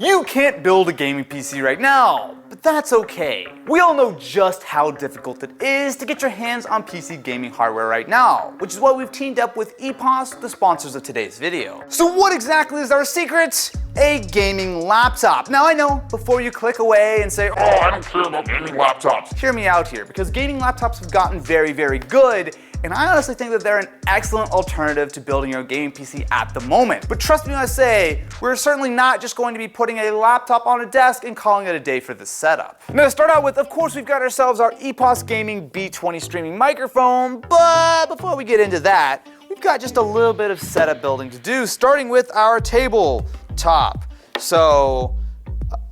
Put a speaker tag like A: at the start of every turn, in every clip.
A: You can't build a gaming PC right now, but that's okay. We all know just how difficult it is to get your hands on PC gaming hardware right now, which is why we've teamed up with EPOS, the sponsors of today's video. So what exactly is our secret? A gaming laptop. Now I know, before you click away and say, oh, I don't care about gaming laptops. Hear me out here, because gaming laptops have gotten very, very good, and I honestly think that they're an excellent alternative to building your gaming PC at the moment. But trust me when I say, we're certainly not just going to be putting a laptop on a desk and calling it a day for this setup. Now to start out with, of course, we've got ourselves our EPOS Gaming B20 streaming microphone, but before we get into that, we've got just a little bit of setup building to do, starting with our tabletop. So,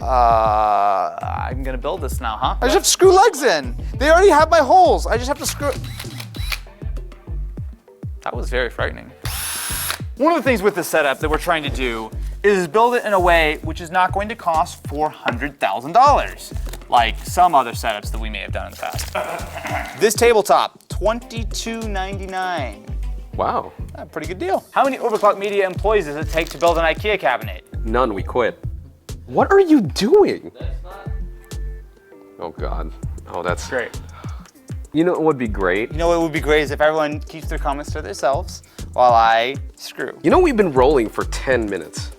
A: I'm gonna build this now, huh? I just have to screw legs in. They already have my holes. I just have to screw. That was very frightening. One of the things with this setup that we're trying to do is build it in a way which is not going to cost $400,000, like some other setups that we may have done in the past. This tabletop, $22.99.
B: Wow.
A: Pretty good deal. How many Overclock Media employees does it take to build an IKEA cabinet?
B: None, we quit. What are you doing? Oh God. Oh, that's
A: great.
B: You know what would be great?
A: You know what would be great is if everyone keeps their comments to themselves while I screw.
B: You know we've been rolling for 10 minutes.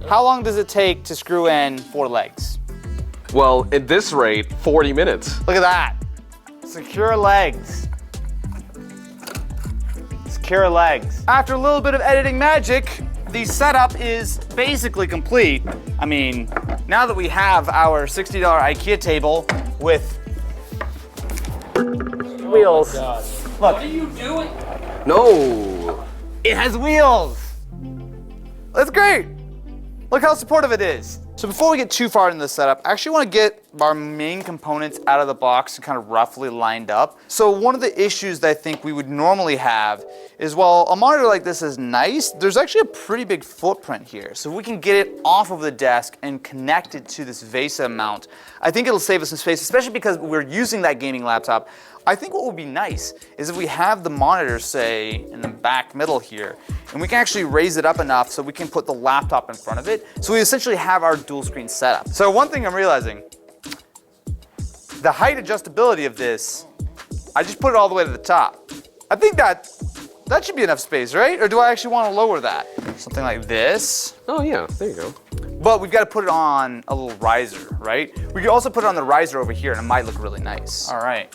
A: How long does it take to screw in 4 legs?
B: Well, at this rate, 40 minutes.
A: Look at that. Secure legs. Secure legs. After a little bit of editing magic, the setup is basically complete. I mean, now that we have our $60 IKEA table with wheels.
C: Oh,
A: look.
C: what are you doing?
B: No.
A: It has wheels. That's great. Look how supportive it is. So before we get too far into the setup, I actually want to get our main components out of the box and kind of roughly lined up. So one of the issues that I think we would normally have is, while a monitor like this is nice, there's actually a pretty big footprint here. So if we can get it off of the desk and connect it to this VESA mount, I think it'll save us some space, especially because we're using that gaming laptop. I think what would be nice is if we have the monitor, say, in the back middle here, and we can actually raise it up enough so we can put the laptop in front of it. So we essentially have our dual screen setup. So one thing I'm realizing, the height adjustability of this, I just put it all the way to the top. I think that should be enough space, right? Or do I actually want to lower that? Something like this.
B: Oh yeah, there you go.
A: But we've got to put it on a little riser, right? We could also put it on the riser over here and it might look really nice. All right.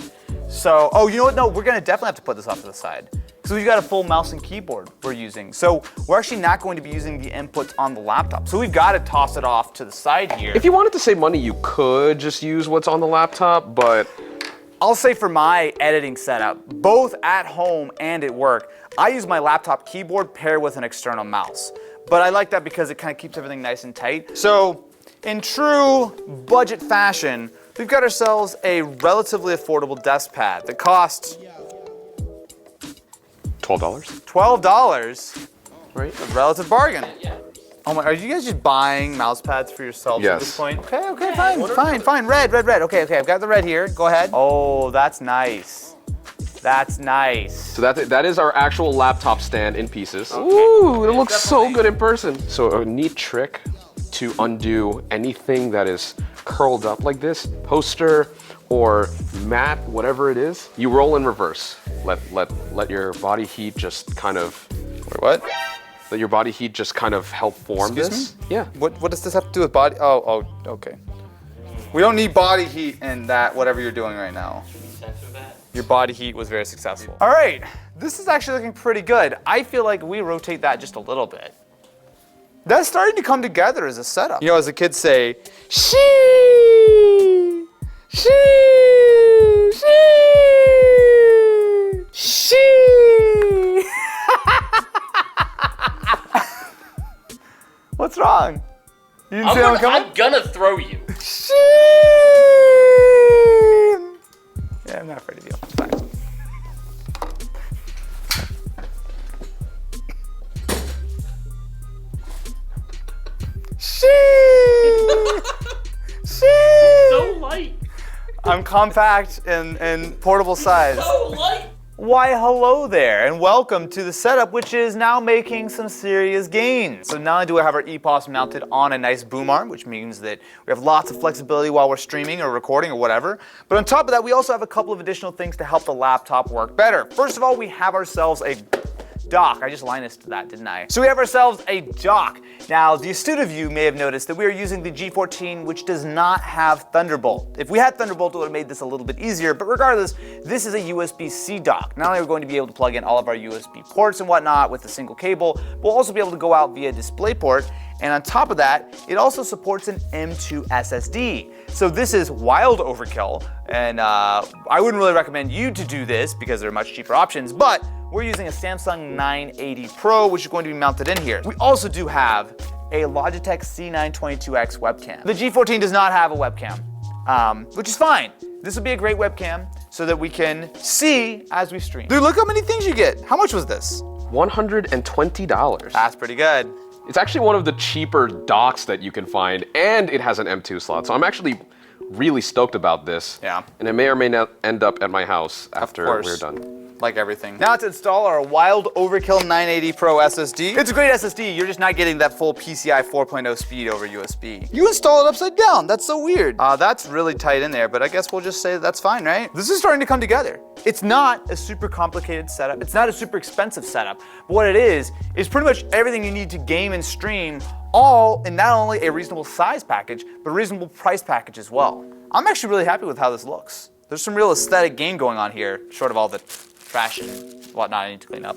A: So, oh, you know what? No, we're gonna definitely have to put this off to the side. So we've got a full mouse and keyboard we're using. So we're actually not going to be using the inputs on the laptop. So we've got to toss it off to the side here.
B: If you wanted to save money, you could just use what's on the laptop, but
A: I'll say for my editing setup, both at home and at work, I use my laptop keyboard paired with an external mouse. But I like that because it kind of keeps everything nice and tight. So in true budget fashion, we've got ourselves a relatively affordable desk pad that costs
B: $12.
A: $12.
B: Right?
A: A relative bargain.
C: Yeah.
A: Oh my, are you guys just buying mouse pads for yourselves at
B: Yes.
A: this point? Okay, fine. Red. Okay, I've got the red here. Go ahead. Oh, that's nice. That's nice.
B: So that is our actual laptop stand in pieces. Ooh, it looks so good in person. So a neat trick to undo anything that is curled up like this, poster or mat, whatever it is, you roll in reverse. Let your body heat just kind of.
A: Wait, what?
B: Let your body heat just kind of help form
A: Excuse
B: this. Yeah.
A: What does this have to do with body? Oh, okay. We don't need body heat in that, whatever you're doing right now.
C: Censor that.
A: Your body heat was very successful. All right, this is actually looking pretty good. I feel like we rotate that just a little bit. That's starting to come together as a setup. You know, as the kids say, she. What's wrong? You didn't see that one coming?
C: I'm gonna throw you.
A: Yeah, I'm not afraid of you. It's fine.
C: So light.
A: I'm compact and portable size.
C: So light.
A: Why hello there and welcome to the setup, which is now making some serious gains. So not only do I have our EPOS mounted on a nice boom arm, which means that we have lots of flexibility while we're streaming or recording or whatever, but on top of that we also have a couple of additional things to help the laptop work better. First of all, we have ourselves a dock. I just Linus'd that, didn't I? So we have ourselves a dock. Now, the astute of you may have noticed that we are using the G14, which does not have Thunderbolt. If we had Thunderbolt, it would have made this a little bit easier, but regardless, this is a USB-C dock. Not only are we going to be able to plug in all of our USB ports and whatnot with a single cable, we'll also be able to go out via DisplayPort, and on top of that, it also supports an M2 SSD. So this is wild overkill, and I wouldn't really recommend you to do this because there are much cheaper options, but we're using a Samsung 980 Pro, which is going to be mounted in here. We also do have a Logitech C922X webcam. The G14 does not have a webcam, which is fine. This would be a great webcam so that we can see as we stream. Dude, look how many things you get. How much was this?
B: $120.
A: That's pretty good.
B: It's actually one of the cheaper docks that you can find, and it has an M2 slot. So I'm actually really stoked about this.
A: Yeah.
B: And it may or may not end up at my house after we're done.
A: Like everything. Now to install our Wild Overkill 980 Pro SSD. It's a great SSD, you're just not getting that full PCI 4.0 speed over USB. You install it upside down, that's so weird. That's really tight in there, but I guess we'll just say that's fine, right? This is starting to come together. It's not a super complicated setup, it's not a super expensive setup, but what it is pretty much everything you need to game and stream, all in not only a reasonable size package, but a reasonable price package as well. I'm actually really happy with how this looks. There's some real aesthetic gain going on here, short of all the trash and whatnot I need to clean up.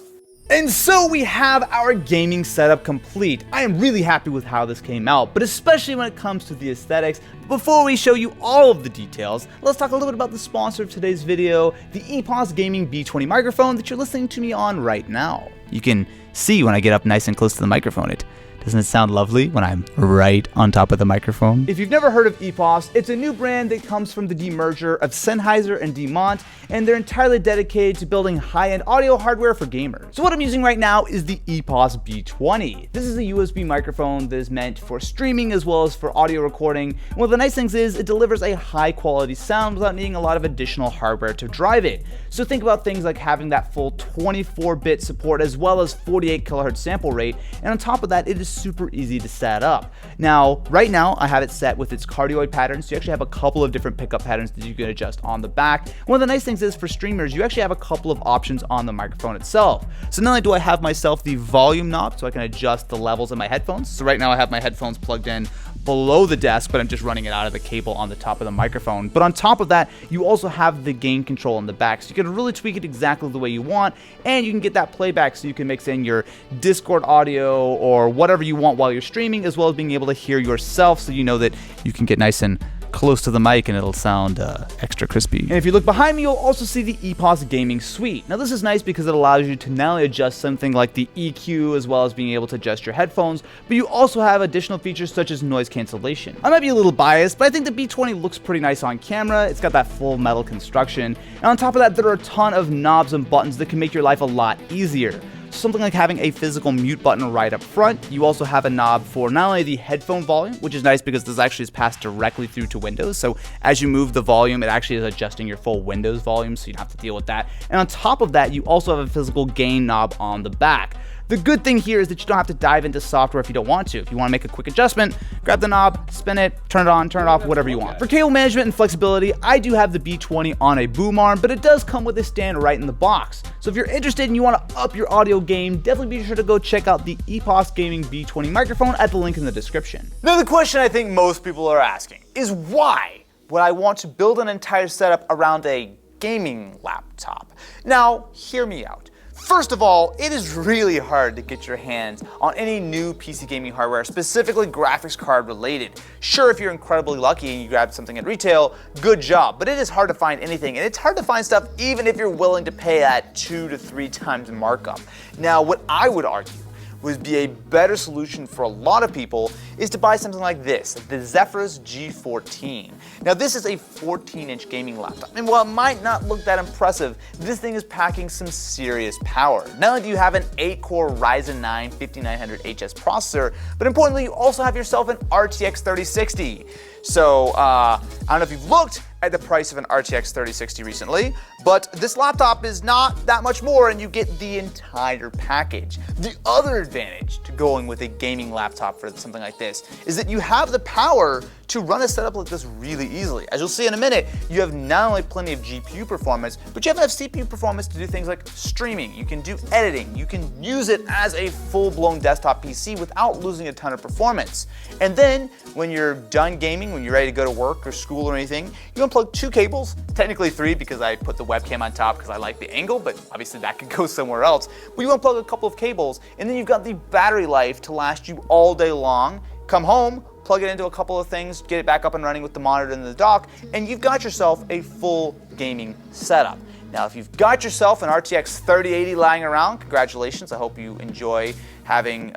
A: And so we have our gaming setup complete. I am really happy with how this came out, but especially when it comes to the aesthetics. Before we show you all of the details, let's talk a little bit about the sponsor of today's video, the EPOS Gaming B20 microphone that you're listening to me on right now. You can see when I get up nice and close to the microphone, doesn't it sound lovely when I'm right on top of the microphone? If you've never heard of EPOS, it's a new brand that comes from the demerger of Sennheiser and DeMont, and they're entirely dedicated to building high-end audio hardware for gamers. So what I'm using right now is the EPOS B20. This is a USB microphone that is meant for streaming as well as for audio recording. And one of the nice things is it delivers a high-quality sound without needing a lot of additional hardware to drive it. So think about things like having that full 24-bit support as well as 48 kilohertz sample rate, and on top of that, it is super easy to set up. Now, right now, I have it set with its cardioid pattern, so you actually have a couple of different pickup patterns that you can adjust on the back. One of the nice things is for streamers, you actually have a couple of options on the microphone itself. So not only do I have myself the volume knob, so I can adjust the levels of my headphones. So right now I have my headphones plugged in below the desk, but I'm just running it out of the cable on the top of the microphone. But on top of that, you also have the gain control in the back, so you can really tweak it exactly the way you want, and you can get that playback so you can mix in your Discord audio or whatever you want while you're streaming, as well as being able to hear yourself so you know that you can get nice and close to the mic and it'll sound extra crispy. And if you look behind me, you'll also see the EPOS Gaming Suite. Now this is nice because it allows you to not only adjust something like the EQ as well as being able to adjust your headphones, but you also have additional features such as noise cancellation. I might be a little biased, but I think the B20 looks pretty nice on camera. It's got that full metal construction. And on top of that, there are a ton of knobs and buttons that can make your life a lot easier. Something like having a physical mute button right up front. You also have a knob for not only the headphone volume, which is nice because this actually is passed directly through to Windows. So as you move the volume, it actually is adjusting your full Windows volume, so you don't have to deal with that. And on top of that, you also have a physical gain knob on the back. The good thing here is that you don't have to dive into software if you don't want to. If you want to make a quick adjustment, grab the knob, spin it, turn it on, turn it off, whatever you want. For cable management and flexibility, I do have the B20 on a boom arm, but it does come with a stand right in the box. So if you're interested and you want to up your audio game, definitely be sure to go check out the EPOS Gaming B20 microphone at the link in the description. Now the question I think most people are asking is why would I want to build an entire setup around a gaming laptop? Now, hear me out. First of all, it is really hard to get your hands on any new PC gaming hardware, specifically graphics card related. Sure, if you're incredibly lucky and you grab something at retail, good job, but it is hard to find anything, and it's hard to find stuff even if you're willing to pay that 2 to 3 times markup. Now, what I would argue would be a better solution for a lot of people is to buy something like this, the Zephyrus G14. Now this is a 14-inch gaming laptop, and while it might not look that impressive, this thing is packing some serious power. Not only do you have an 8-core Ryzen 9 5900HS processor, but importantly you also have yourself an RTX 3060. So I don't know if you've looked at the price of an RTX 3060 recently, but this laptop is not that much more and you get the entire package. The other advantage to going with a gaming laptop for something like this is that you have the power to run a setup like this really easily. As you'll see in a minute, you have not only plenty of GPU performance, but you have enough CPU performance to do things like streaming. You can do editing. You can use it as a full-blown desktop PC without losing a ton of performance. And then when you're done gaming, when you're ready to go to work or school or anything, you unplug 2 cables, technically 3 because I put the webcam on top because I like the angle, but obviously that could go somewhere else. But you unplug a couple of cables, and then you've got the battery life to last you all day long. Come home, plug it into a couple of things, get it back up and running with the monitor and the dock, and you've got yourself a full gaming setup. Now, if you've got yourself an RTX 3080 lying around, congratulations. I hope you enjoy having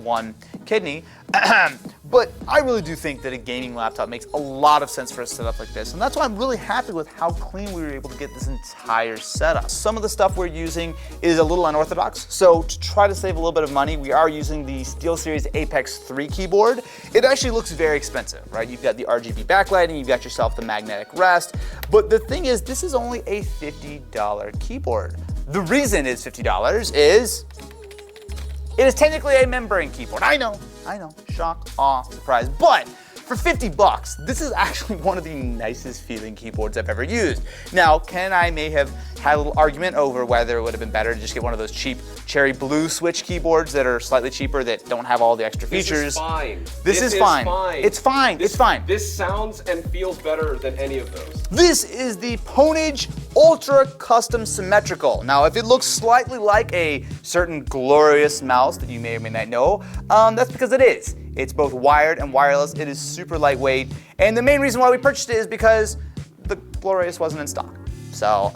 A: one kidney. But I really do think that a gaming laptop makes a lot of sense for a setup like this, and that's why I'm really happy with how clean we were able to get this entire setup. Some of the stuff we're using is a little unorthodox, so to try to save a little bit of money, we are using the SteelSeries Apex 3 keyboard. It actually looks very expensive, right? You've got the RGB backlighting, you've got yourself the magnetic rest, but the thing is, this is only a $50 keyboard. The reason it's $50 is it is technically a membrane keyboard. I know, shock, awe, surprise, but for 50 bucks, this is actually one of the nicest feeling keyboards I've ever used. Now, Ken and I may have had a little argument over whether it would have been better to just get one of those cheap Cherry Blue Switch keyboards that are slightly cheaper that don't have all the extra features.
B: This is fine.
A: This is fine. It's fine. It's fine.
B: This sounds and feels better than any of those.
A: This is the Ponage Ultra Custom Symmetrical. Now, if it looks slightly like a certain glorious mouse that you may or may not know, that's because it is. It's both wired and wireless. It is super lightweight. And the main reason why we purchased it is because the Glorious wasn't in stock. So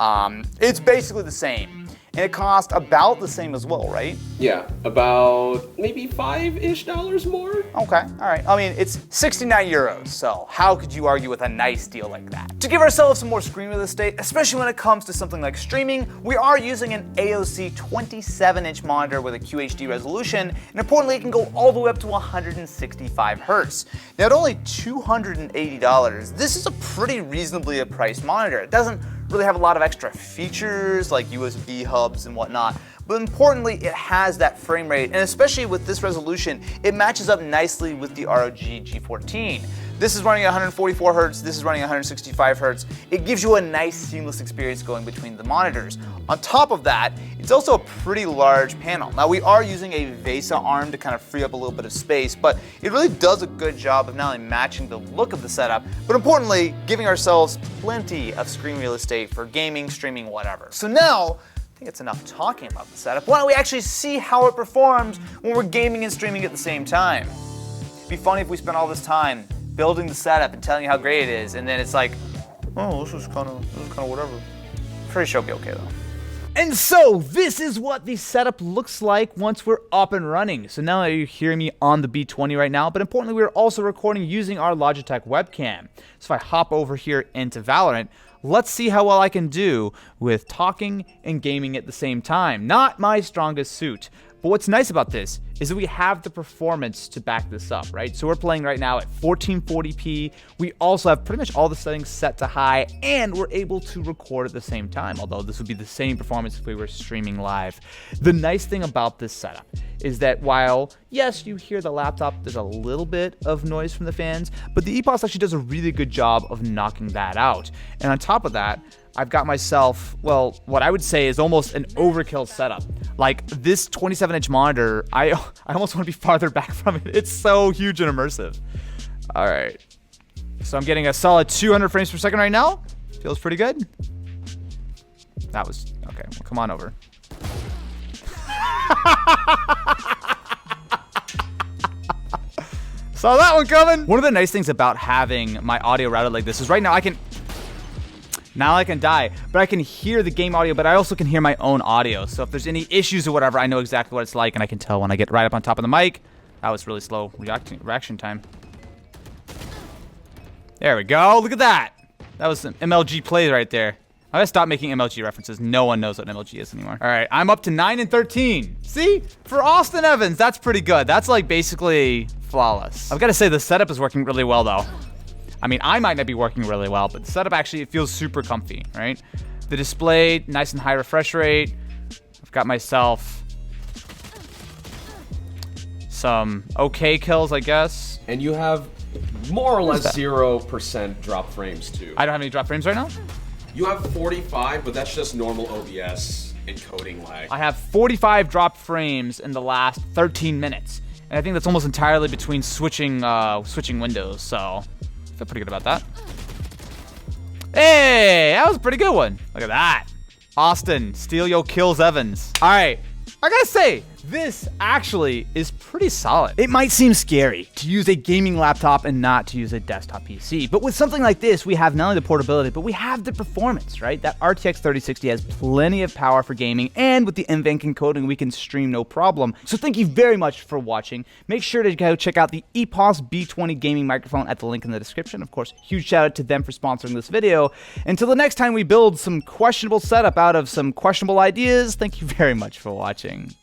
A: it's basically the same. And it cost about the same as well, right?
B: Yeah, about maybe $5-ish more.
A: Okay, all right. I mean, it's 69 euros, so how could you argue with a nice deal like that? To give ourselves some more screen real estate, especially when it comes to something like streaming, we are using an AOC 27-inch monitor with a QHD resolution, and importantly, it can go all the way up to 165 hertz. Now, at only $280, this is a pretty reasonably priced monitor. It doesn't really have a lot of extra features like USB hubs and whatnot, but importantly it has that frame rate, and especially with this resolution it matches up nicely with the ROG G14. This is running at 144 Hz, this is running at 165 Hz. It gives you a nice seamless experience going between the monitors. On top of that, it's also a pretty large panel. Now we are using a VESA arm to kind of free up a little bit of space, but it really does a good job of not only matching the look of the setup, but importantly, giving ourselves plenty of screen real estate for gaming, streaming, whatever. So now, I think it's enough talking about the setup. Why don't we actually see how it performs when we're gaming and streaming at the same time? It'd be funny if we spent all this time building the setup and telling you how great it is, and then it's like, oh, this is kind of whatever. Pretty sure it'll be okay though. And so this is what the setup looks like once we're up and running. So now you're hearing me on the B20 right now, but importantly, we're also recording using our Logitech webcam. So if I hop over here into Valorant, let's see how well I can do with talking and gaming at the same time. Not my strongest suit. But what's nice about this is that we have the performance to back this up, right? So we're playing right now at 1440p. We also have pretty much all the settings set to high, and we're able to record at the same time, although this would be the same performance if we were streaming live. The nice thing about this setup is that while, yes, you hear the laptop, there's a little bit of noise from the fans, but the EPOS actually does a really good job of knocking that out. And on top of that, I've got myself, well, what I would say is almost an overkill setup. Like this 27-inch monitor, I almost want to be farther back from it. It's so huge and immersive. All right, so I'm getting a solid 200 frames per second right now. Feels pretty good. That was, okay, well, come on over. Saw that one coming. One of the nice things about having my audio routed like this is right now I can die, but I can hear the game audio, but I also can hear my own audio. So if there's any issues or whatever, I know exactly what it's like, and I can tell when I get right up on top of the mic, That was really slow reaction time. There we go. Look at that. That was some MLG plays right there. I gotta stop making MLG references. No one knows what MLG is anymore. All right, I'm up to 9 and 13. See, for Austin Evans, that's pretty good. That's like basically flawless. I've got to say the setup is working really well though. I mean, I might not be working really well, but the setup actually, it feels super comfy, right? The display, nice and high refresh rate. I've got myself some okay kills, I guess.
B: And you have more or less 0% drop frames too.
A: I don't have any drop frames right now.
B: You have 45, but that's just normal OBS encoding lag.
A: I have 45 drop frames in the last 13 minutes. And I think that's almost entirely between switching windows, so I feel pretty good about that. Hey, that was a pretty good one. Look at that. Austin, steal your kills Evans. All right, I gotta say, this actually is pretty solid. It might seem scary to use a gaming laptop and not to use a desktop PC, but with something like this, we have not only the portability, but we have the performance, right? That RTX 3060 has plenty of power for gaming, and with the NVENC encoding, we can stream no problem. So thank you very much for watching. Make sure to go check out the EPOS B20 gaming microphone at the link in the description. Of course, huge shout out to them for sponsoring this video. Until the next time we build some questionable setup out of some questionable ideas, thank you very much for watching.